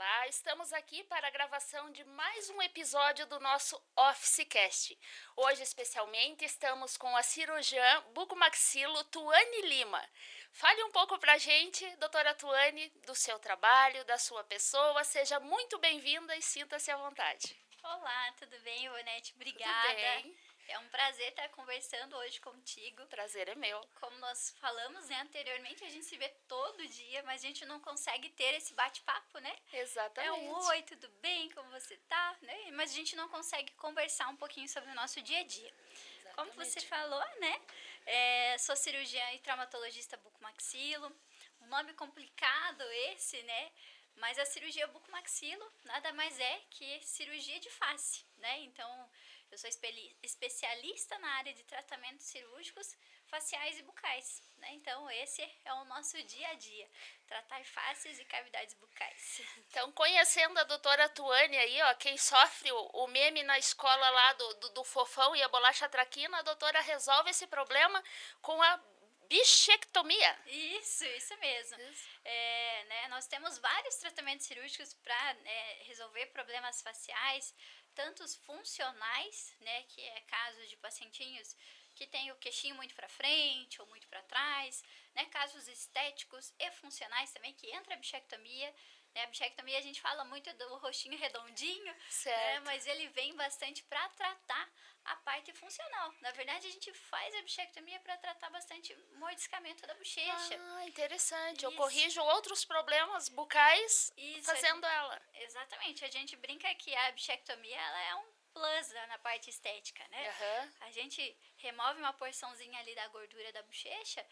Olá, estamos aqui para a gravação de mais um episódio do nosso OfficeCast. Hoje, especialmente, estamos com a cirurgiã bucomaxilo Tuane Lima. Fale um pouco para a gente, doutora Tuane, do seu trabalho, da sua pessoa. Seja muito bem-vinda e sinta-se à vontade. Olá, tudo bem, Ivonete? Tudo Obrigada. bem? É um prazer estar conversando hoje contigo. O prazer é meu. Como nós falamos, anteriormente, a gente se vê todo dia, mas a gente não consegue ter esse bate-papo, né? É um Exatamente. oi, tudo bem? Como você tá? Né? Mas a gente não consegue conversar um pouquinho sobre o nosso dia a dia. Como você falou, né? Sou cirurgiã e traumatologista bucomaxilo. Um nome complicado esse, né? Mas a cirurgia bucomaxilo nada mais é que cirurgia de face, né? Então, eu sou especialista na área de tratamentos cirúrgicos faciais e bucais, né? Então, esse é o nosso dia a dia, tratar faces e cavidades bucais. Então, conhecendo a doutora Tuane aí, ó, quem sofre o meme na escola lá do fofão e a bolacha traquina, a doutora resolve esse problema com a bichectomia. Isso mesmo. Né, nós temos vários tratamentos cirúrgicos para resolver problemas faciais, tantos funcionais, né, que é casos de pacientinhos que tem o queixinho muito para frente ou muito para trás, né, casos estéticos e funcionais também, que entra a bichectomia. Né, a bichectomia a gente fala muito do rostinho redondinho, né, mas ele vem bastante para tratar a parte funcional. Na verdade, a gente faz a bichectomia para tratar bastante mordiscamento da bochecha. Ah, interessante. Isso. Eu corrijo outros problemas bucais fazendo ela. Exatamente. A gente brinca que a bichectomia ela é um plus na parte estética, né? Uhum. A gente remove uma porçãozinha ali da gordura da bochecha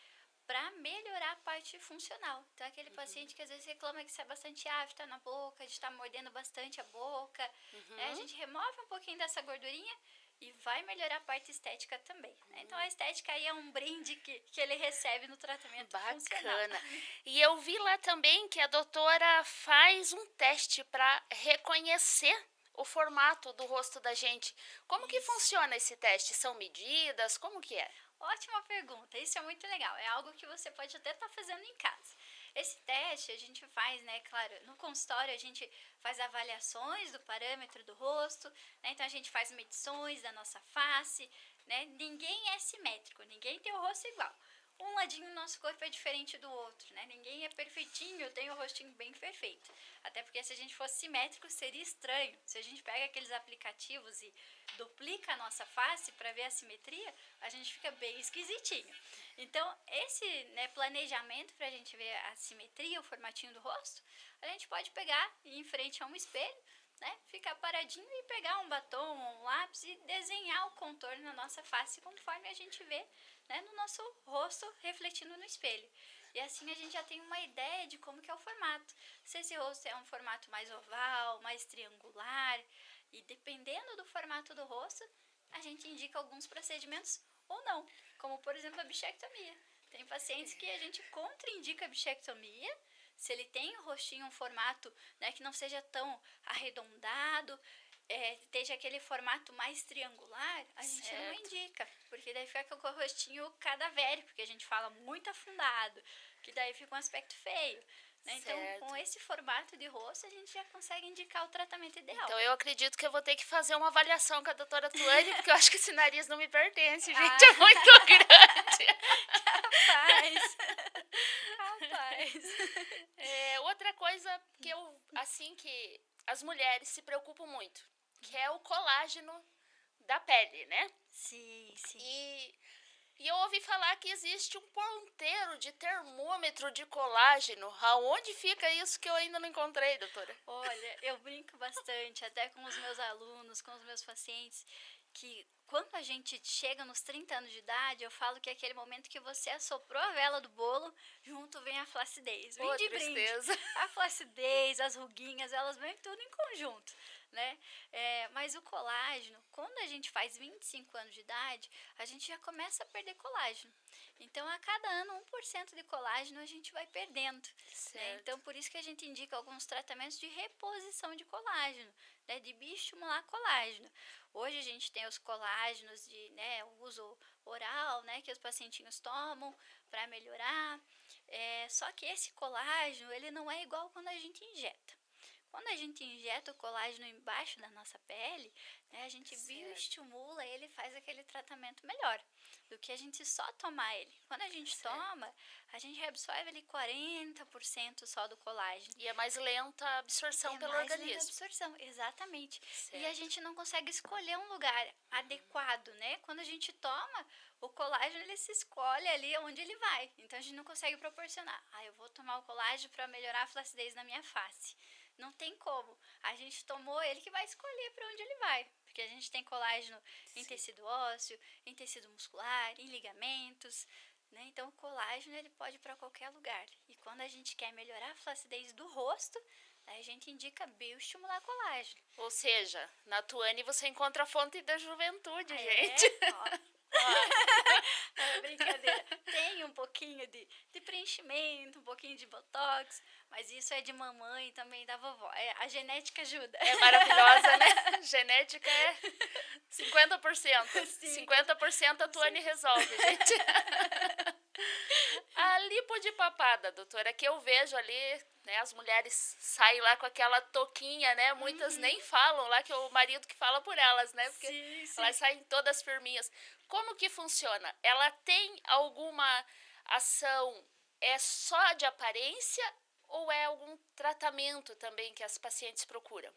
para melhorar a parte funcional. Então, aquele paciente que às vezes reclama que sai bastante afta na boca, de estar mordendo bastante a boca, né? A gente remove um pouquinho dessa gordurinha e vai melhorar a parte estética também. Né? Então, a estética aí é um brinde que ele recebe no tratamento funcional. Bacana. E eu vi lá também que a doutora faz um teste para reconhecer o formato do rosto da gente. Como que funciona esse teste? São medidas? Como que é? Ótima pergunta, isso é muito legal, é algo que você pode até estar fazendo em casa. Esse teste a gente faz, né, claro, no consultório a gente faz avaliações do parâmetro do rosto, né, então a gente faz medições da nossa face, né, ninguém é simétrico, ninguém tem o rosto igual. Um ladinho do nosso corpo é diferente do outro, né? Ninguém é perfeitinho, tem o rostinho bem perfeito. Até porque se a gente fosse simétrico seria estranho. Se a gente pega aqueles aplicativos e duplica a nossa face para ver a simetria, a gente fica bem esquisitinho. Então, esse planejamento para a gente ver a simetria, o formatinho do rosto, a gente pode pegar e ir em frente a um espelho, né, ficar paradinho e pegar um batom ou um lápis e desenhar o contorno na nossa face conforme a gente vê, né, no nosso rosto refletindo no espelho. E assim a gente já tem uma ideia de como que é o formato. Se esse rosto é um formato mais oval, mais triangular, e dependendo do formato do rosto, a gente indica alguns procedimentos ou não, como por exemplo a bichectomia. Tem pacientes que a gente contraindica a bichectomia se ele tem o rostinho um formato, né, que não seja tão arredondado, esteja aquele formato mais triangular, a gente não indica, porque daí fica com o rostinho cadavérico, que a gente fala muito afundado, que daí fica um aspecto feio. Né? Então, com esse formato de rosto, a gente já consegue indicar o tratamento ideal. Então, eu acredito que eu vou ter que fazer uma avaliação com a doutora Tuane, porque eu acho que esse nariz não me pertence, gente, é muito grande. Capaz. Outra coisa que que as mulheres se preocupam muito, que é o colágeno da pele, né? Sim. E eu ouvi falar que existe um ponteiro de termômetro de colágeno. Aonde fica isso que eu ainda não encontrei, doutora? Olha, eu brinco bastante, até com os meus alunos, com os meus pacientes, que quando a gente chega nos 30 anos de idade, eu falo que é aquele momento que você assoprou a vela do bolo, junto vem a flacidez. Vem de brinde. A flacidez, as ruguinhas, elas vêm tudo em conjunto. Né? Mas o colágeno, quando a gente faz 25 anos de idade, a gente já começa a perder colágeno. Então, a cada ano, 1% de colágeno a gente vai perdendo. Né? Então, por isso que a gente indica alguns tratamentos de reposição de colágeno, né? De bioestimular colágeno. Hoje a gente tem os colágenos de uso oral, né? Que os pacientinhos tomam para melhorar. Só que esse colágeno, ele não é igual quando a gente injeta. Quando a gente injeta o colágeno embaixo da nossa pele, né, a gente Certo. bioestimula ele e faz aquele tratamento melhor do que a gente só tomar ele. Quando a gente Certo. toma, a gente reabsorve ali 40% só do colágeno. E é mais lenta a absorção pelo mais lenta a organismo. absorção, exatamente. E a Certo. gente não consegue escolher um lugar adequado, né? Quando a gente toma, o colágeno ele se escolhe ali onde ele vai. Então a gente não consegue proporcionar. Eu vou tomar o colágeno para melhorar a flacidez na minha face. Não tem como. A gente tomou ele que vai escolher para onde ele vai. Porque a gente tem colágeno em Sim. tecido ósseo, em tecido muscular, em ligamentos. Né? Então, o colágeno ele pode ir para qualquer lugar. E quando a gente quer melhorar a flacidez do rosto, a gente indica bioestimular colágeno. Ou seja, na Tuane você encontra a fonte da juventude, gente. Brincadeira. Tem um pouquinho de preenchimento, um pouquinho de botox, mas isso é de mamãe e também da vovó. A genética ajuda. É maravilhosa, né? Genética é 50%. Sim. 50% a Tuane resolve, gente. A lipo de papada, doutora, que eu vejo ali, né, as mulheres saem lá com aquela touquinha, né, muitas nem falam lá, que é o marido que fala por elas, né, porque Sim. elas saem todas firminhas. Como que funciona? Ela tem alguma ação, é só de aparência ou é algum tratamento também que as pacientes procuram?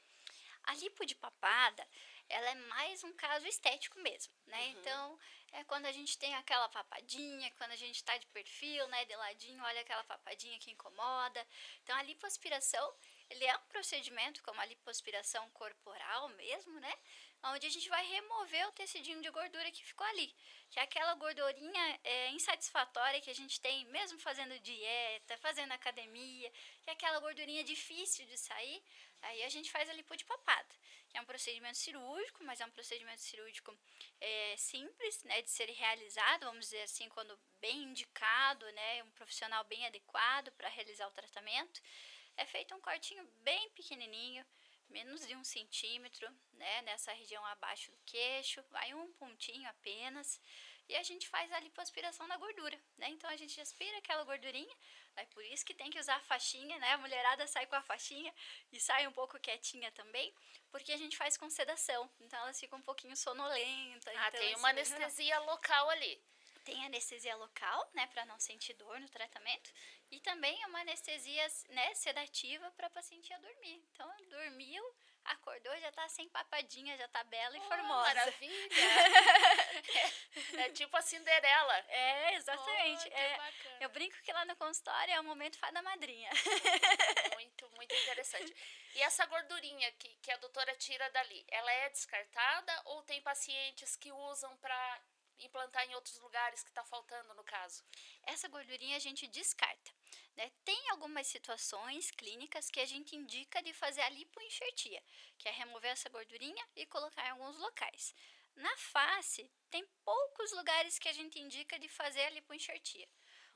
A lipo de papada, ela é mais um caso estético mesmo, né? Então, é quando a gente tem aquela papadinha, quando a gente está de perfil, né, de ladinho, olha aquela papadinha que incomoda. Então, a lipoaspiração, ele é um procedimento como a lipoaspiração corporal mesmo, né? Onde a gente vai remover o tecidinho de gordura que ficou ali. Que é aquela gordurinha insatisfatória que a gente tem mesmo fazendo dieta, fazendo academia, que é aquela gordurinha difícil de sair. Aí a gente faz a lipo de papada, que é um procedimento cirúrgico, mas é um procedimento cirúrgico simples, né, de ser realizado, vamos dizer assim, quando bem indicado, né, um profissional bem adequado para realizar o tratamento. É feito um cortinho bem pequenininho, menos de 1 centímetro, né, nessa região abaixo do queixo, vai um pontinho apenas, e a gente faz a lipoaspiração da gordura, né, então a gente aspira aquela gordurinha, é por isso que tem que usar a faixinha, né, a mulherada sai com a faixinha e sai um pouco quietinha também, porque a gente faz com sedação, então elas ficam um pouquinho sonolentas. Então Tem uma anestesia local ali. Tem anestesia local, né, para não sentir dor no tratamento, e também uma anestesia, né, sedativa para a paciente ir dormir. Então, dormiu, acordou, já tá sem papadinha, já tá bela e formosa. Maravilha! é tipo a Cinderela. Exatamente. Que bacana. Eu brinco que lá no consultório é o momento fada madrinha. Muito, muito interessante. E essa gordurinha que a doutora tira dali, ela é descartada ou tem pacientes que usam para implantar em outros lugares que está faltando no caso? Essa gordurinha a gente descarta, né? Tem algumas situações clínicas que a gente indica de fazer a lipoenxertia, que é remover essa gordurinha e colocar em alguns locais. Na face, tem poucos lugares que a gente indica de fazer a lipoenxertia.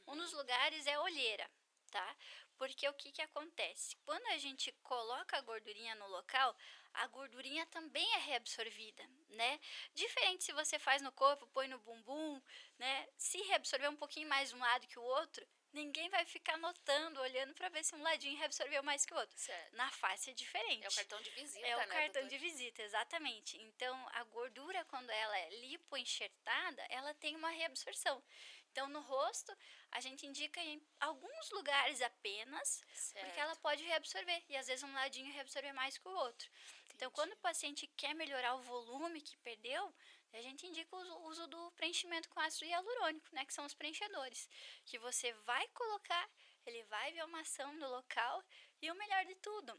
Um dos lugares é a olheira, tá? Porque o que acontece? Quando a gente coloca a gordurinha no local, a gordurinha também é reabsorvida, né? Diferente se você faz no corpo, põe no bumbum, né? Se reabsorver um pouquinho mais um lado que o outro, ninguém vai ficar notando, olhando para ver se um ladinho reabsorveu mais que o outro. Certo. Na face é diferente. É o cartão de visita, É o né, cartão doutora? de visita, exatamente. Então, a gordura, quando ela é lipoenxertada, ela tem uma reabsorção. Então, no rosto, a gente indica em alguns lugares apenas, Certo. porque ela pode reabsorver. E às vezes um ladinho reabsorver mais que o outro. Então, quando o paciente quer melhorar o volume que perdeu, a gente indica o uso do preenchimento com ácido hialurônico, né, que são os preenchedores, que você vai colocar, ele vai ver uma ação no local e o melhor de tudo,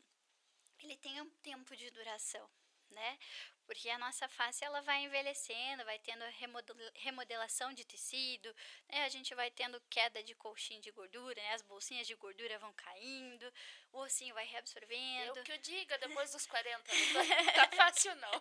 ele tem um tempo de duração, né? Porque a nossa face ela vai envelhecendo, vai tendo remodelação de tecido, né? A gente vai tendo queda de colchinha de gordura, né? As bolsinhas de gordura vão caindo, o ossinho vai reabsorvendo. Eu que o diga, depois dos 40, não tá fácil não.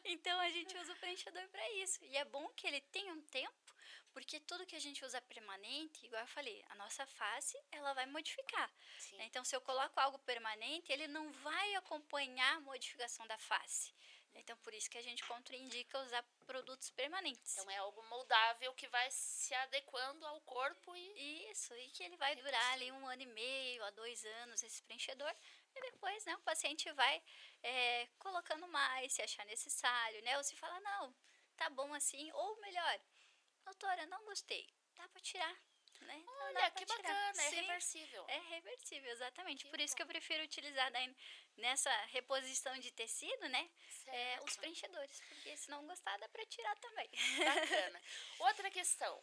Então a gente usa o preenchedor para isso. E é bom que ele tenha um tempo, porque tudo que a gente usa permanente, igual eu falei, a nossa face ela vai modificar. Né? Então, se eu coloco algo permanente, ele não vai acompanhar a modificação da face. Então, por isso que a gente contraindica usar produtos permanentes. Então, é algo moldável que vai se adequando ao corpo e... Isso, e que ele vai durar ali 1 ano e meio a 2 anos, esse preenchedor. E depois, né, o paciente vai colocando mais, se achar necessário, né? Ou se falar, não, tá bom assim. Ou melhor, doutora, não gostei, dá pra tirar, né? Então, dá Olha, pra que tirar. bacana, é Sim, reversível. é reversível, exatamente. Que Por isso que eu bom. prefiro utilizar daí, nessa reposição de tecido, né? Os Certo. preenchedores, porque se não gostar, dá pra tirar também. Bacana. Outra questão,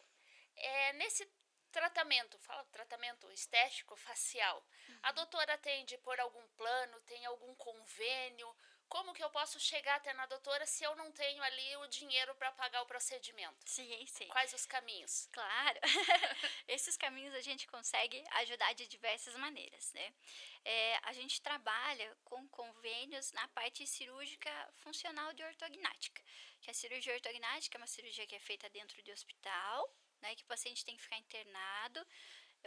nesse tratamento, fala tratamento estético facial, a doutora atende por algum plano, tem algum convênio? Como que eu posso chegar até na doutora se eu não tenho ali o dinheiro para pagar o procedimento? Sim, sim. Quais os caminhos? Claro, esses caminhos a gente consegue ajudar de diversas maneiras, né? A gente trabalha com convênios na parte cirúrgica funcional de ortognática, que a cirurgia ortognática é uma cirurgia que é feita dentro de hospital, né? Que o paciente tem que ficar internado,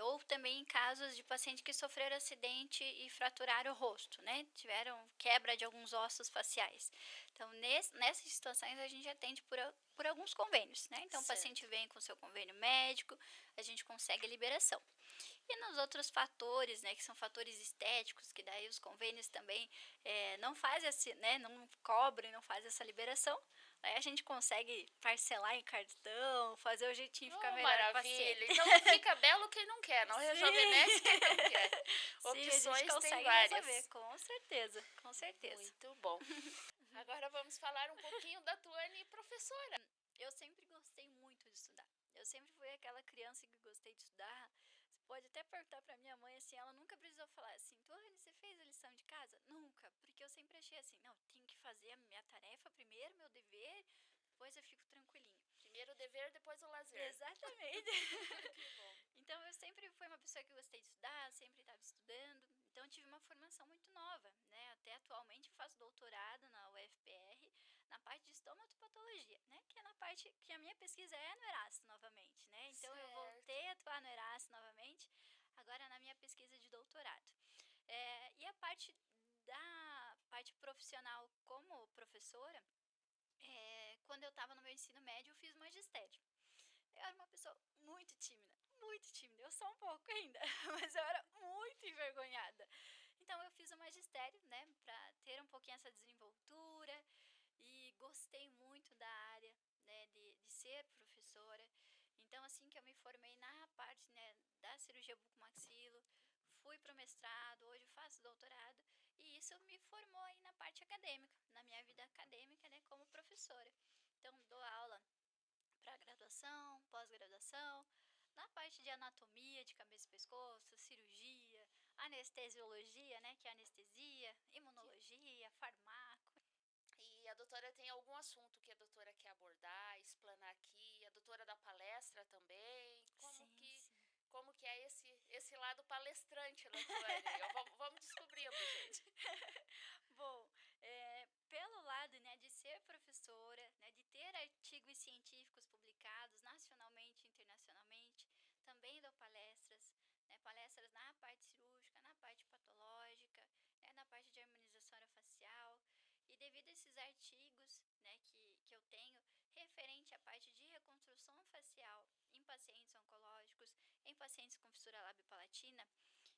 ou também em casos de pacientes que sofreram acidente e fraturaram o rosto, né? Tiveram quebra de alguns ossos faciais. Então, nessas situações, a gente atende por alguns convênios, né? Então, o paciente Certo. vem com seu convênio médico, a gente consegue a liberação. E nos outros fatores, né, que são fatores estéticos, que daí os convênios também não fazem assim, né, não cobrem, não fazem essa liberação, aí a gente consegue parcelar em cartão, fazer o jeitinho ficar Oh, melhor pro maravilha! paciente. Então não fica belo quem não quer, não Sim. rejuvenesce quem não quer. Sim, a gente Opções tem consegue resolver, várias. com certeza, com certeza. Muito bom. Agora vamos falar um pouquinho da Tuane professora. Eu sempre gostei muito de estudar. Eu sempre fui aquela criança que gostei de estudar. Você pode até perguntar pra minha mãe assim, ela nunca precisou falar assim, Tuane, você fez a lição de casa? Nunca, porque eu sempre achei assim, não, tenho que fazer a minha tarefa primeiro, meu dever, depois eu fico tranquilinho. Primeiro o dever, depois o lazer. Exatamente. Que bom. Então eu sempre fui uma pessoa que gostei de estudar, sempre estava estudando, então eu tive uma formação muito nova, né? Até atualmente eu faço doutorado na UFPR na parte de estomatopatologia, né? Que é na parte que a minha pesquisa é no Erasto novamente, né? Então eu Certo. voltei a atuar no Erasto novamente, agora na minha pesquisa de doutorado. E a parte da parte profissional como professora, quando eu estava no meu ensino médio, eu fiz magistério. Eu era uma pessoa muito tímida, muito tímida. Eu sou um pouco ainda, mas eu era muito envergonhada. Então eu fiz o magistério, né, para ter um pouquinho essa desenvoltura e gostei muito da área, né, de ser professora. Então assim que eu me formei na parte, né, da cirurgia bucomaxilo, fui para o mestrado, hoje eu faço doutorado e isso me formou aí na parte acadêmica, na minha vida acadêmica, né, como professora. Então dou aula para graduação, pós-graduação, na parte de anatomia de cabeça e pescoço, cirurgia, anestesiologia, né, que é anestesia, imunologia, farmaco. E a doutora tem algum assunto que a doutora quer abordar, explanar aqui? A doutora dá palestra também? Sim, sim. Como que é esse lado palestrante da Tuane? Vamos descobrindo, gente. Bom, pelo lado, né, de ser professora, né, de ter artigos científicos publicados nacionalmente e internacionalmente, também dou palestras, né, palestras na parte cirúrgica, na parte patológica, né, na parte de harmonização orofacial. E devido a esses artigos, né, que eu tenho referente à parte de reconstrução facial em pacientes oncológicos, em pacientes com fissura labiopalatina,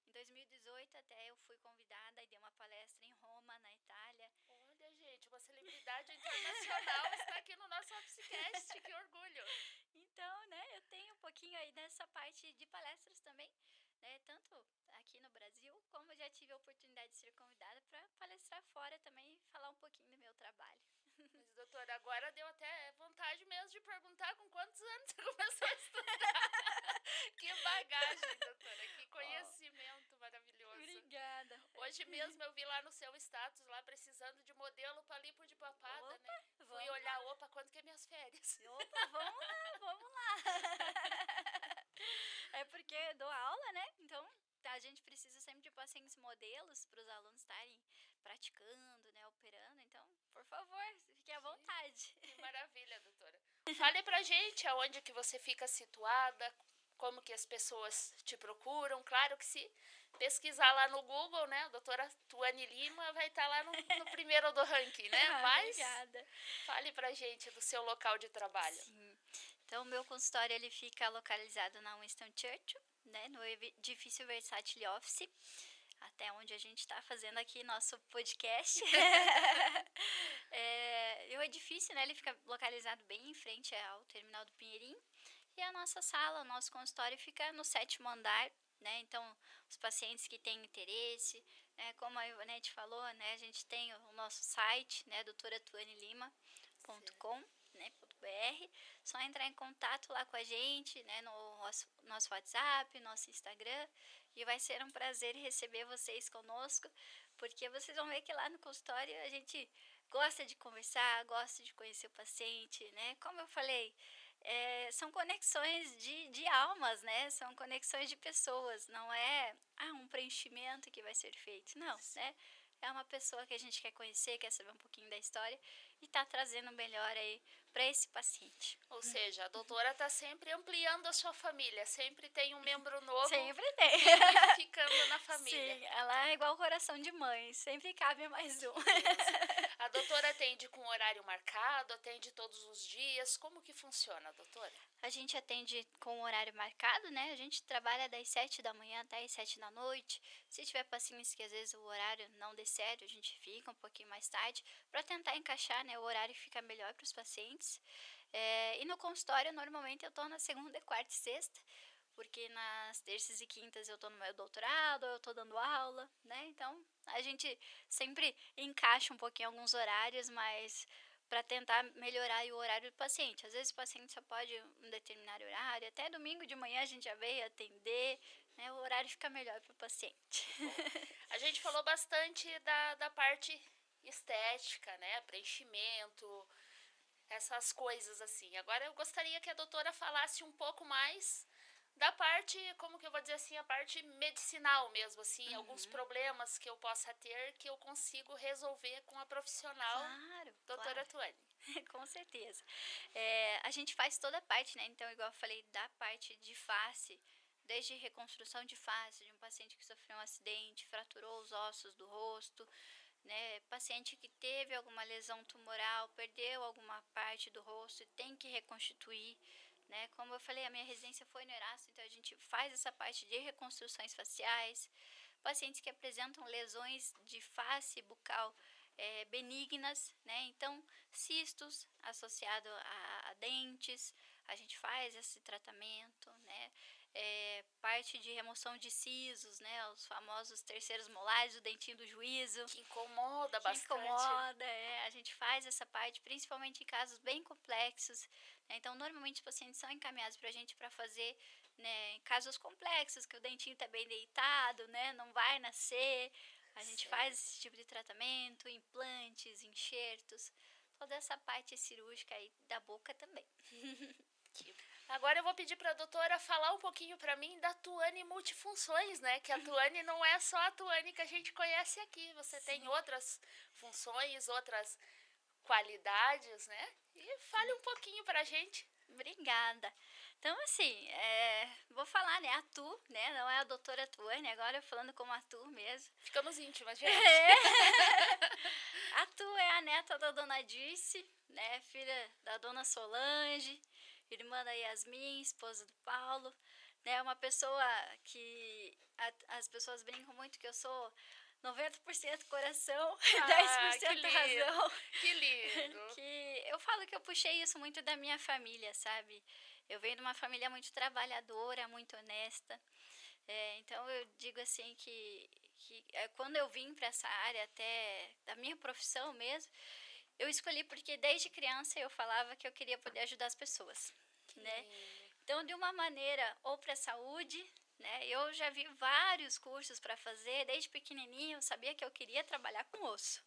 em 2018 até eu fui convidada e dei uma palestra em Roma, na Itália. Olha, gente, uma celebridade internacional está aqui no nosso Officecast, que orgulho! Então, né, eu tenho um pouquinho aí dessa parte de palestras também, né, tanto aqui no Brasil, como já tive a oportunidade de ser convidada para palestrar fora também e falar um pouquinho do meu trabalho. Mas, doutora, agora deu até vontade mesmo de perguntar com quantos anos você começou a estudar. Que bagagem, doutora, que Oh, conhecimento maravilhoso. obrigada. Hoje mesmo eu vi lá no seu status, lá precisando de modelo para lipo de papada, Opa, né? Fui vamos olhar, lá. opa, quanto que é minhas férias? Opa, vamos lá, vamos lá. É porque dou aula, né? Então a gente precisa sempre de pacientes modelos para os alunos estarem praticando, né? Operando. Então, por favor, fique à vontade. Que maravilha, doutora. Fale pra gente aonde que você fica situada, como que as pessoas te procuram. Claro que se pesquisar lá no Google, né? A doutora Tuane Lima vai estar lá no primeiro do ranking, né? Mas Obrigada. fale pra gente do seu local de trabalho. Sim. Então, o meu consultório ele fica localizado na Winston Churchill, né, no edifício Versatility Office, até onde a gente está fazendo aqui nosso podcast. E o edifício, né, ele fica localizado bem em frente ao terminal do Pinheirinho. E a nossa sala, o nosso consultório fica no 7º andar, né? Então, os pacientes que têm interesse, né, como a Ivonete falou, né, a gente tem o nosso site, né, doutoratuanelima.com, né, .br. Só entrar em contato lá com a gente, né, no nosso WhatsApp, nosso Instagram, e vai ser um prazer receber vocês conosco, porque vocês vão ver que lá no consultório a gente gosta de conversar, gosta de conhecer o paciente, né? Como eu falei, são conexões de almas, né? São conexões de pessoas, não é um preenchimento que vai ser feito, não, né? É uma pessoa que a gente quer conhecer, quer saber um pouquinho da história e tá trazendo o melhor aí para esse paciente. Ou seja, a doutora está sempre ampliando a sua família, sempre tem um membro novo Sempre tem. ficando na família. Sim, ela é igual coração de mãe, sempre cabe mais um. Isso. A doutora atende com horário marcado, atende todos os dias, como que funciona, doutora? A gente atende com horário marcado, né? A gente trabalha das 7 da manhã até as 7 da noite. Se tiver pacientes que às vezes o horário não dê certo, a gente fica um pouquinho mais tarde para tentar encaixar, né, o horário que fica melhor para os pacientes. E no consultório, normalmente, eu estou na segunda, quarta e sexta, porque nas terças e quintas eu estou no meu doutorado, eu estou dando aula, né? Então, a gente sempre encaixa um pouquinho alguns horários, mas para tentar melhorar o horário do paciente. Às vezes o paciente só pode um determinado horário, até domingo de manhã a gente já veio atender, né? O horário fica melhor para o paciente. Bom, a gente falou bastante da parte estética, né? Preenchimento, essas coisas assim. Agora eu gostaria que a doutora falasse um pouco mais da parte, como que eu vou dizer assim, a parte medicinal mesmo, assim, alguns problemas que eu possa ter que eu consigo resolver com a profissional, Claro, doutora claro. Tuane. Com certeza. A gente faz toda a parte, né? Então, igual eu falei, da parte de face, desde reconstrução de face de um paciente que sofreu um acidente, fraturou os ossos do rosto, né? Paciente que teve alguma lesão tumoral, perdeu alguma parte do rosto e tem que reconstituir, né? Como eu falei, a minha residência foi no Erasto, então a gente faz essa parte de reconstruções faciais. Pacientes que apresentam lesões de face bucal benignas, né? Então, cistos associados a dentes, a gente faz esse tratamento, né? Parte de remoção de sisos, né? Os famosos terceiros molares, o dentinho do juízo. Que incomoda Que bastante. incomoda, a gente faz essa parte, principalmente em casos bem complexos, né? Então, normalmente os pacientes são encaminhados para a gente para fazer, né, em casos complexos, que o dentinho está bem deitado, né? Não vai nascer. A gente faz esse tipo de tratamento, implantes, enxertos, toda essa parte cirúrgica aí da boca também. Agora eu vou pedir para a doutora falar um pouquinho para mim da Tuane Multifunções, né? Que a Tuane não é só a Tuane que a gente conhece aqui. Você Sim. tem outras funções, outras qualidades, né? E fale um pouquinho para a gente. Obrigada. Então, assim, vou falar, né, a Tu, né, não é a doutora Tuane, agora eu falando como a Tu mesmo. Ficamos íntimas, gente. A Tu é a neta da dona Dirce, né, filha da dona Solange, irmã da Yasmin, esposa do Paulo, né, uma pessoa que as pessoas brincam muito que eu sou 90% coração e 10% razão. Que lindo. Que eu falo que eu puxei isso muito da minha família, sabe? Eu venho de uma família muito trabalhadora, muito honesta. Então eu digo assim que quando eu vim para essa área, até da minha profissão mesmo, eu escolhi porque desde criança eu falava que eu queria poder ajudar as pessoas, né? Então, de uma maneira, ou para a saúde, né? Eu já vi vários cursos para fazer, desde pequenininho eu sabia que eu queria trabalhar com osso.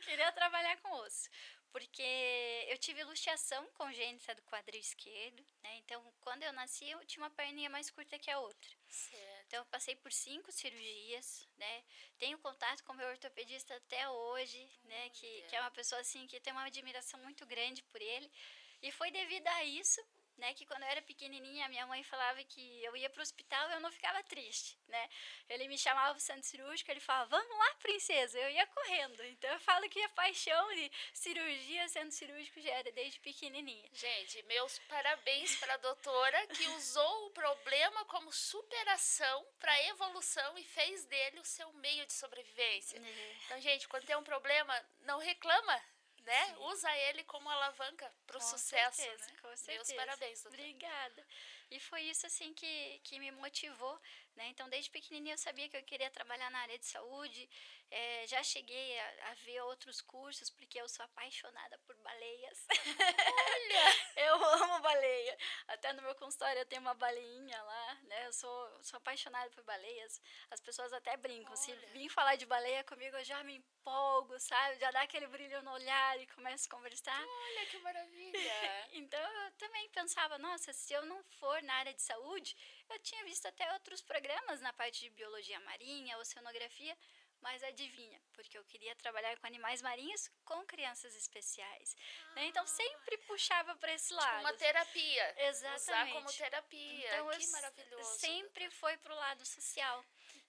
Queria trabalhar com osso. Porque eu tive luxação congênita do quadril esquerdo, né? Então, quando eu nasci, eu tinha uma perninha mais curta que a outra. Certo. Então, eu passei por 5 cirurgias, né? Tenho contato com o meu ortopedista até hoje, né? Que é uma pessoa, assim, que tem uma admiração muito grande por ele. E foi devido a isso né, que quando eu era pequenininha, minha mãe falava que eu ia pro hospital e eu não ficava triste, né? Ele me chamava pro centro cirúrgico, ele falava, vamos lá, princesa, eu ia correndo. Então eu falo que a paixão de cirurgia, centro cirúrgico já era desde pequenininha. Gente, meus parabéns para a doutora que usou o problema como superação para evolução e fez dele o seu meio de sobrevivência. Então, gente, quando tem um problema, não reclama, né? Sim. Usa ele como alavanca para o Com sucesso, certeza, né? com certeza. Meus parabéns, doutora. Obrigada. E foi isso, assim, que me motivou, né? Então, desde pequenininha eu sabia que eu queria trabalhar na área de saúde. Já cheguei a ver outros cursos, porque eu sou apaixonada por baleias. Olha! Eu amo baleia. Até no meu consultório eu tenho uma baleinha lá, né? Eu sou apaixonada por baleias. As pessoas até brincam. Se Olha. vir falar de baleia comigo, eu já me empolgo, sabe? Já dá aquele brilho no olhar e começo a conversar. Olha que maravilha! Então eu também pensava, nossa, se eu não for na área de saúde, eu tinha visto até outros programas na parte de biologia marinha, oceanografia, mas adivinha, porque eu queria trabalhar com animais marinhos com crianças especiais, né? Então sempre puxava para esse Tipo lado. uma terapia. Exatamente. Usar como terapia. Então Que maravilhoso. sempre foi pro lado social,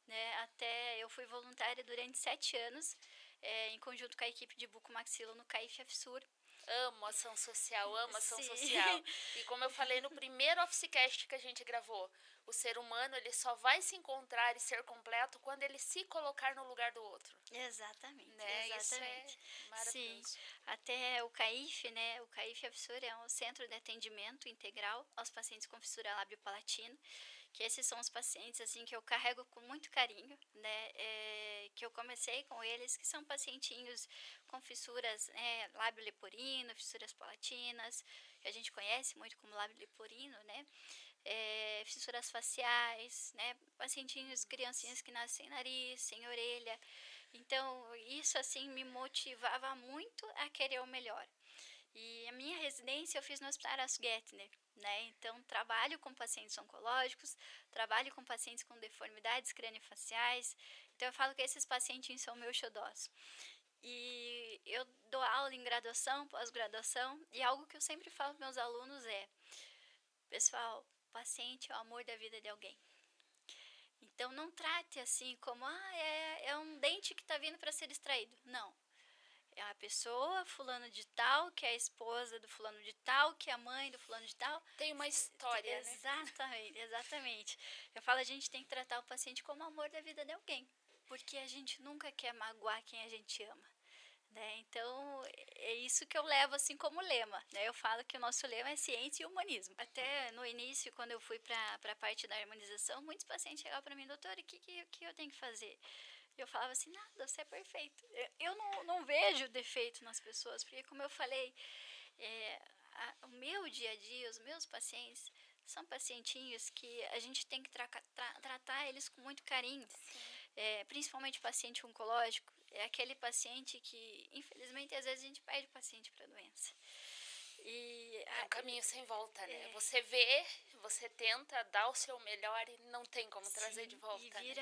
né? Até eu fui voluntária durante 7 anos, em conjunto com a equipe de bucomaxilo no CAIF AFSUR. Amo ação social, amo ação Sim. social. E como eu falei no primeiro Officecast que a gente gravou, o ser humano ele só vai se encontrar e ser completo quando ele se colocar no lugar do outro. Exatamente, Né? exatamente. Isso é maravilhoso. Sim, até o CAIF, né? O CAIF AFSUR é um centro de atendimento integral aos pacientes com fissura lábio-palatina, que esses são os pacientes assim que eu carrego com muito carinho, né? Que eu comecei com eles, que são pacientinhos com fissuras, lábio leporino, fissuras palatinas, que a gente conhece muito como lábio leporino, né? Fissuras faciais, né? Pacientinhos, criancinhas que nascem sem nariz, sem orelha. Então, isso assim me motivava muito a querer o melhor. E a minha residência eu fiz no Hospital Horacio Guettner, né? Então, trabalho com pacientes oncológicos, trabalho com pacientes com deformidades craniofaciais. Então, eu falo que esses pacientes são meus xodós. E eu dou aula em graduação, pós-graduação, e algo que eu sempre falo para meus alunos é: pessoal, paciente é o amor da vida de alguém. Então, não trate assim como, é um dente que está vindo para ser extraído. Não. É a pessoa, fulano de tal, que é a esposa do fulano de tal, que é a mãe do fulano de tal. Tem uma história, né? Exatamente, exatamente. Eu falo, a gente tem que tratar o paciente como o amor da vida de alguém. Porque a gente nunca quer magoar quem a gente ama. Né? Então, é isso que eu levo assim como lema. Né? Eu falo que o nosso lema é ciência e humanismo. Até no início, quando eu fui para a parte da harmonização, muitos pacientes chegavam para mim, doutora, o que eu tenho que fazer? E eu falava assim, nada, você é perfeito. Eu não vejo defeito nas pessoas, porque como eu falei, o meu dia a dia, os meus pacientes, são pacientinhos que a gente tem que tratar eles com muito carinho. Principalmente paciente oncológico, é aquele paciente que, infelizmente, às vezes a gente perde o paciente para a doença. É um caminho sem volta, né? Você vê, você tenta dar o seu melhor e não tem como trazer de volta. E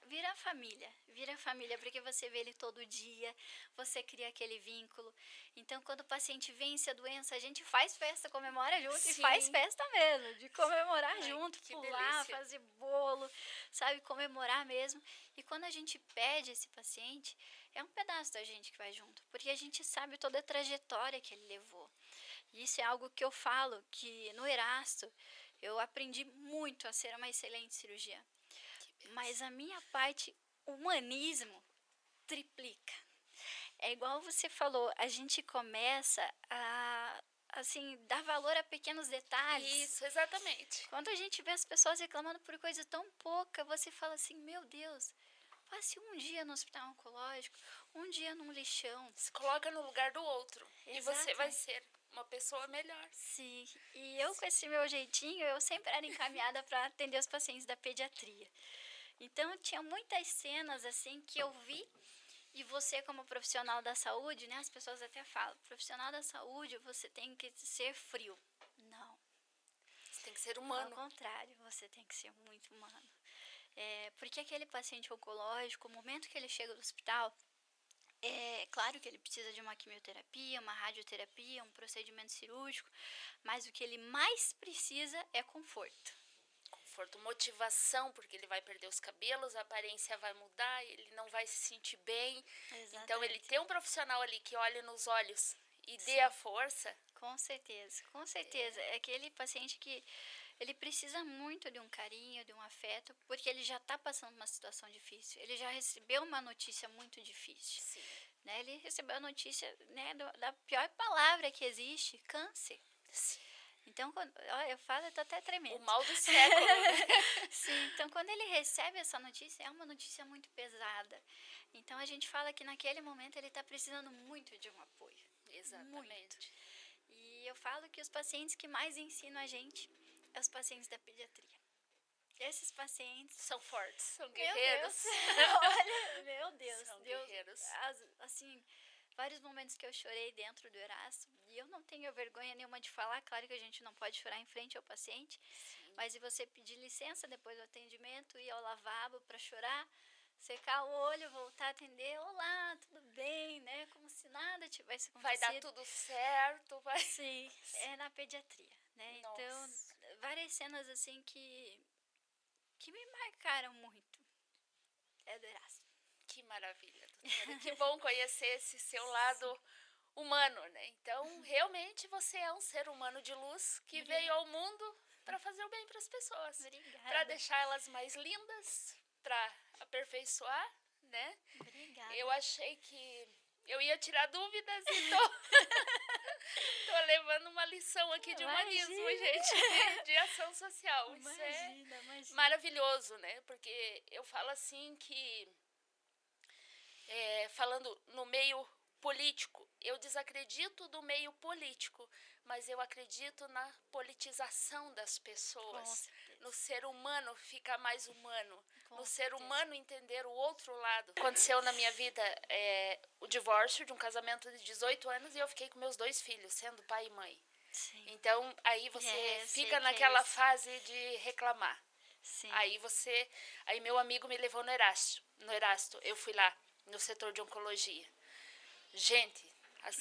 vira família, porque você vê ele todo dia, você cria aquele vínculo. Então, quando o paciente vence a doença, a gente faz festa, comemora junto. Sim. E faz festa mesmo, de comemorar junto, pular, delícia. Fazer bolo, sabe, comemorar mesmo. E quando a gente pede esse paciente, é um pedaço da gente que vai junto, porque a gente sabe toda a trajetória que ele levou. E isso é algo que eu falo, que no Erasto eu aprendi muito a ser uma excelente cirurgiã. Mas a minha parte humanismo triplica. É igual você falou, a gente começa a assim, dar valor a pequenos detalhes. Isso, exatamente. Quando a gente vê as pessoas reclamando por coisa tão pouca, você fala assim, meu Deus, passe um dia no hospital oncológico, um dia num lixão. Se coloca no lugar do outro. Exato. E você vai ser uma pessoa melhor. Sim, e eu com esse meu jeitinho, eu sempre era encaminhada para atender os pacientes da pediatria. Então, tinha muitas cenas assim que eu vi, e você como profissional da saúde, né, as pessoas até falam, profissional da saúde, você tem que ser frio. Não. Você tem que ser humano. Ao contrário, você tem que ser muito humano. Porque aquele paciente oncológico, o momento que ele chega no hospital, É claro que ele precisa de uma quimioterapia, uma radioterapia, um procedimento cirúrgico, mas o que ele mais precisa é conforto. Conforto, motivação, porque ele vai perder os cabelos, a aparência vai mudar, ele não vai se sentir bem. Então, ele Exatamente. tem um profissional ali que olhe nos olhos e dê Sim, a força. com certeza, com certeza. É aquele paciente que ele precisa muito de um carinho, de um afeto, porque ele já está passando uma situação difícil. Ele já recebeu uma notícia muito difícil, Sim. né? Ele recebeu a notícia, né, da pior palavra que existe, câncer. Sim. Então, ó, eu falo, eu tô até O tremendo. mal do século, né? Sim, então quando ele recebe essa notícia, é uma notícia muito pesada. Então a gente fala que naquele momento ele está precisando muito de um apoio. Muito. Exatamente. E eu falo que os pacientes que mais ensinam a gente é os pacientes da pediatria. Esses pacientes, São fortes, são meu guerreiros. Deus, olha, meu Deus, São Deus, guerreiros. assim, vários momentos que eu chorei dentro do Erasto, e eu não tenho vergonha nenhuma de falar, claro que a gente não pode chorar em frente ao paciente, Sim. mas e você pedir licença depois do atendimento, ir ao lavabo para chorar, secar o olho, voltar a atender, olá, tudo bem, né, como se nada tivesse Vai dar acontecido. tudo certo, vai. Sim, é na pediatria, né, então, Nossa, várias cenas assim que me marcaram muito, é do Erasto. que maravilha, doutora. Que bom conhecer esse seu lado humano, né? Então, realmente você é um ser humano de luz que veio ao mundo para fazer o bem para as pessoas, para Obrigada, deixar elas mais lindas, para aperfeiçoar, né? obrigada. Eu achei que eu ia tirar dúvidas e tô levando uma lição aqui de humanismo, Imagina. gente, de ação social. Isso é Imagina. maravilhoso, né? Porque eu falo assim que, falando no meio político, eu desacredito do meio político, mas eu acredito na politização das Com pessoas, certeza. no ser humano ficar mais humano, Com no ser certeza. humano entender o outro lado. Aconteceu na minha vida o divórcio de um casamento de 18 anos e eu fiquei com meus 2 filhos, sendo pai e mãe. Sim. Então, aí você Eu sei fica que é naquela isso. fase de reclamar. Sim. Aí meu amigo me levou no Erasto, eu fui lá, no setor de oncologia. Gente,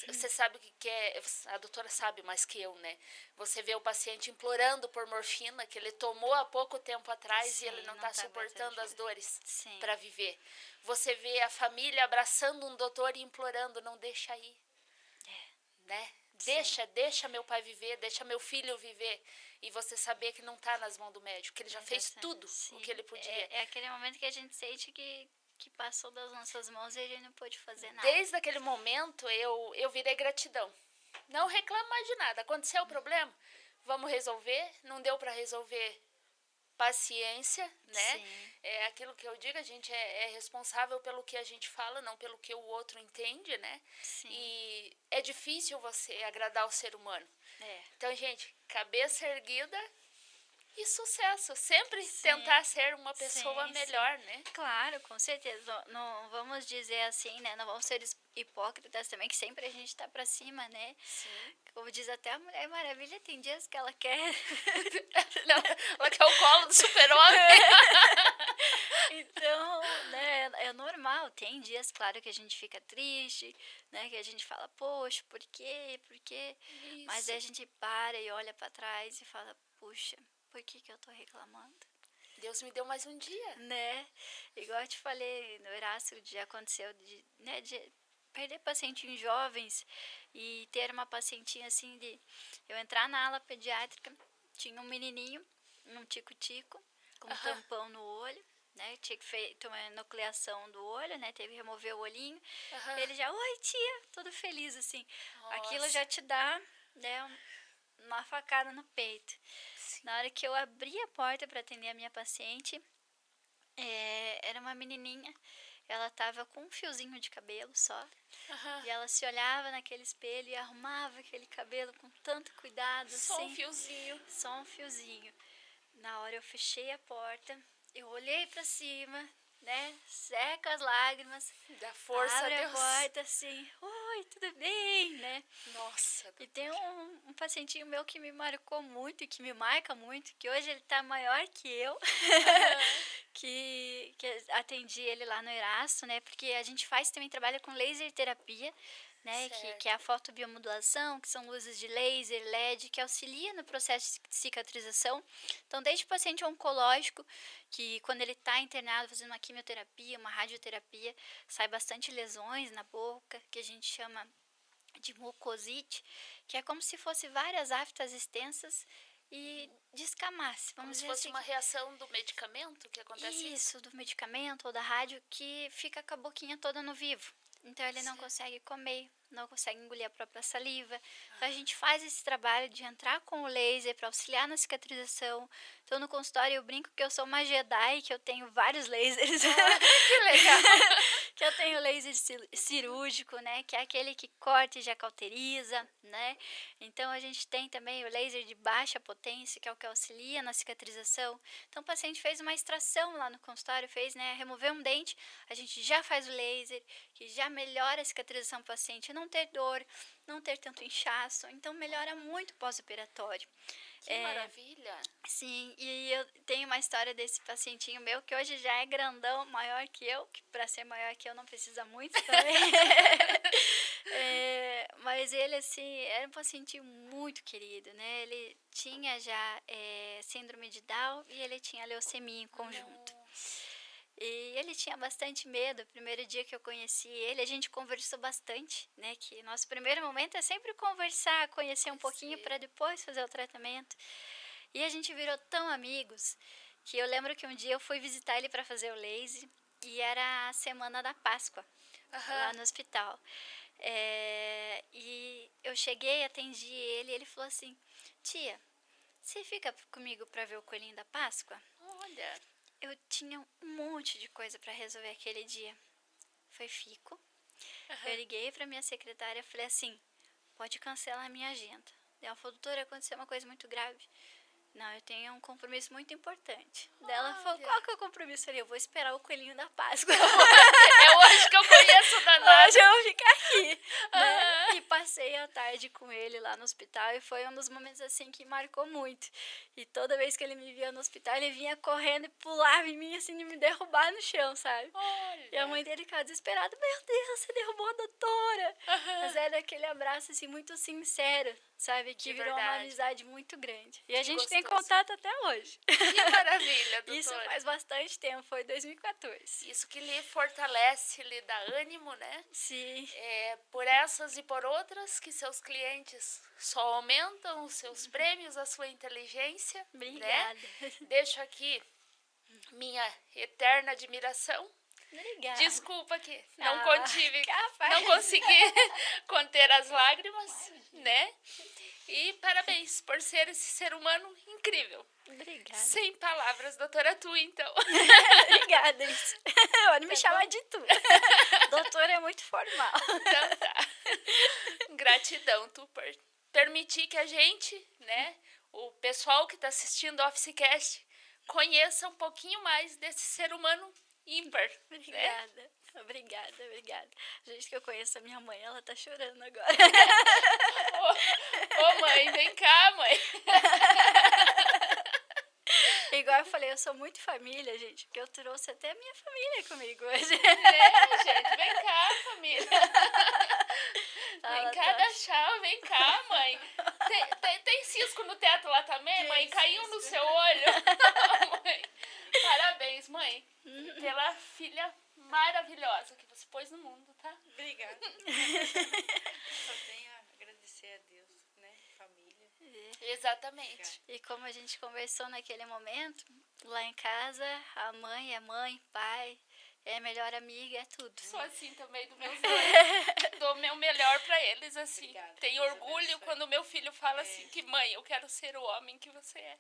você sabe o que é, a doutora sabe mais que eu, né? Você vê o paciente implorando por morfina, que ele tomou há pouco tempo atrás Sim, e ele não não está tá suportando aguentando as dores Sim. para viver. Você vê a família abraçando um doutor e implorando, não deixa aí, né? Deixa meu pai viver, deixa meu filho viver. E você saber que não está nas mãos do médico, que ele já fez tudo Sim. o que ele podia. É aquele momento que a gente sente que passou das nossas mãos e a gente não pôde fazer nada. Desde aquele momento eu virei gratidão. Não reclamo mais de nada. Aconteceu o problema, vamos resolver. Não deu para resolver, paciência, né? Sim. É aquilo que eu digo, a gente é responsável pelo que a gente fala, não pelo que o outro entende, né? Sim. E é difícil você agradar o ser humano. É. Então, gente, cabeça erguida e sucesso. Sempre Sim. tentar ser uma pessoa Sim. melhor, né? Claro, com certeza. Não vamos dizer assim, né? Não vamos ser hipócritas também, que sempre a gente tá pra cima, né? Sim. Como diz até a Mulher Maravilha, tem dias que ela quer. Ela quer o colo do super-homem. Então, né, é normal. Tem dias, claro, que a gente fica triste, né? Que a gente fala, poxa, por quê? Por quê? Mas aí a gente para e olha pra trás e fala, puxa, por que eu tô reclamando? Deus me deu mais um dia. Né? Igual eu te falei, no Erasto já aconteceu de perder pacientes jovens e ter uma pacientinha assim de eu entrar na ala pediátrica, tinha um menininho, um tico-tico, com um tampão no olho, né? Tinha que feito uma enucleação do olho, né? Teve que remover o olhinho. Ele já, oi tia, todo feliz assim. Nossa. Aquilo já te dá, né, uma facada no peito. Sim. Na hora que eu abri a porta para atender a minha paciente, era uma menininha, ela tava com um fiozinho de cabelo só, e ela se olhava naquele espelho e arrumava aquele cabelo com tanto cuidado, Só assim, um fiozinho. só um fiozinho. Na hora eu fechei a porta, eu olhei para cima, né, seca as lágrimas, Dá força abre a a Deus. porta assim, oi, tudo bem, né? Nossa. E tem um pacientinho meu que me marcou muito e que me marca muito, que hoje ele tá maior que eu, que atendi ele lá no Erasto, né? Porque a gente também trabalha com laser terapia, né? Que é a fotobiomodulação, que são luzes de laser, LED, que auxilia no processo de cicatrização. Então, desde o paciente oncológico, que quando ele está internado fazendo uma quimioterapia, uma radioterapia, sai bastante lesões na boca, que a gente chama de mucosite, que é como se fosse várias aftas extensas e descamasse, vamos dizer assim. Como se fosse uma reação do medicamento que acontece isso? Do medicamento ou da rádio que fica com a boquinha toda no vivo. Então, ele não consegue comer, não consegue engolir a própria saliva. Então, a gente faz esse trabalho de entrar com o laser para auxiliar na cicatrização. Então, no consultório, eu brinco que eu sou uma Jedi, que eu tenho vários lasers. Que legal! Que eu tenho laser cirúrgico, né? Que é aquele que corta e já cauteriza, né? Então, a gente tem também o laser de baixa potência, que é o que auxilia na cicatrização. Então, o paciente fez uma extração lá no consultório, removeu um dente, a gente já faz o laser, que já melhora a cicatrização do paciente, não ter dor, não ter tanto inchaço, então melhora muito pós-operatório. Que maravilha! Sim, e eu tenho uma história desse pacientinho meu, que hoje já é grandão, maior que eu, que para ser maior que eu não precisa muito também. Mas ele, assim, era um paciente muito querido, né? Ele tinha já síndrome de Down e ele tinha leucemia em conjunto. Nossa. E ele tinha bastante medo. O primeiro dia que eu conheci ele, a gente conversou bastante, né? Que nosso primeiro momento é sempre conversar, conhecer um pouquinho para depois fazer o tratamento. E a gente virou tão amigos que eu lembro que um dia eu fui visitar ele para fazer o laser e era a semana da Páscoa, lá no hospital. E eu cheguei, atendi ele e ele falou assim: tia, você fica comigo para ver o coelhinho da Páscoa? Olha... Eu tinha um monte de coisa para resolver aquele dia. Fico. Eu liguei para minha secretária e falei assim: pode cancelar a minha agenda. Ela falou: doutora, aconteceu uma coisa muito grave. Não, eu tenho um compromisso muito importante. Ela falou: qual que é o compromisso? Eu falei: eu vou esperar o coelhinho da Páscoa. É hoje que eu conheço o danado. Hoje eu vou ficar aqui. Né? E passei a tarde com ele lá no hospital e foi um dos momentos assim que marcou muito. E toda vez que ele me via no hospital, ele vinha correndo e pulava em mim assim de me derrubar no chão, sabe? Olha. E a mãe dele ficava desesperada: meu Deus, você derrubou a doutora. Mas era aquele abraço assim muito sincero, sabe? Que virou uma amizade muito grande. E a gente tem contato até hoje. Que maravilha, doutora. Isso faz bastante tempo, foi 2014. Isso que lhe fortalece, lhe dá ânimo, né? Sim. Por essas e por outras que seus clientes só aumentam os seus prêmios, a sua inteligência. Obrigada. Né? Deixo aqui minha eterna admiração. Obrigada. Desculpa que não consegui conter as lágrimas, né? E parabéns por ser esse ser humano incrível. Obrigada. Sem palavras, doutora Tu, então. Obrigada. Pode me chamar de Tu. Doutora é muito formal. Então tá. Gratidão, Tu, por permitir que a gente, né, o pessoal que está assistindo o OfficeCast, conheça um pouquinho mais desse ser humano ímpar. Obrigada. Né? Obrigada. Gente que eu conheço a minha mãe, ela tá chorando agora. Ô mãe, vem cá, mãe. Igual eu falei, eu sou muito família, gente, porque eu trouxe até a minha família comigo hoje. Gente, vem cá, família. Vem cá dar tchau, vem cá, mãe. Tem cisco no teto lá também, mãe? Caiu no seu olho? Mãe. Parabéns, mãe, pela filha maravilhosa que você pôs no mundo, tá? Obrigada. Só tenho a agradecer a Deus, né? Família. Exatamente. E como a gente conversou naquele momento, lá em casa, a mãe é mãe, pai, é melhor amiga, é tudo. Sou assim também do meus dois. Dou o meu melhor pra eles, assim. Obrigada, tenho orgulho quando meu filho fala assim que mãe, eu quero ser o homem que você é.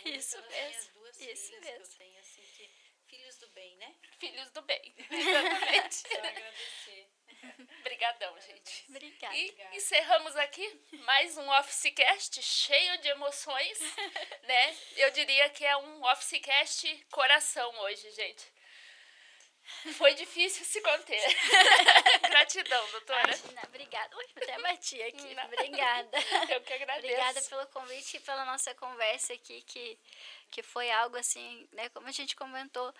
Isso mesmo. As duas filhas que eu tenho, assim, que filhos do bem, né? Filhos do bem, exatamente. Só agradecer. Brigadão, gente. Obrigada. E encerramos aqui mais um OfficeCast cheio de emoções, né? Eu diria que é um OfficeCast coração hoje, gente. Foi difícil se conter. Gratidão, doutora. Imagina, obrigada. Ui, até bati aqui. Não. Obrigada. Eu que agradeço. Obrigada pelo convite e pela nossa conversa aqui, que foi algo assim, né, como a gente comentou,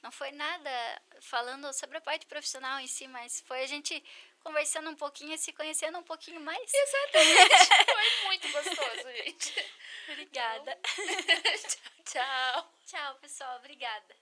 não foi nada falando sobre a parte profissional em si, mas foi a gente conversando um pouquinho e se conhecendo um pouquinho mais. Exatamente. Foi muito gostoso, gente. Obrigada. Tchau. Tchau, pessoal. Obrigada.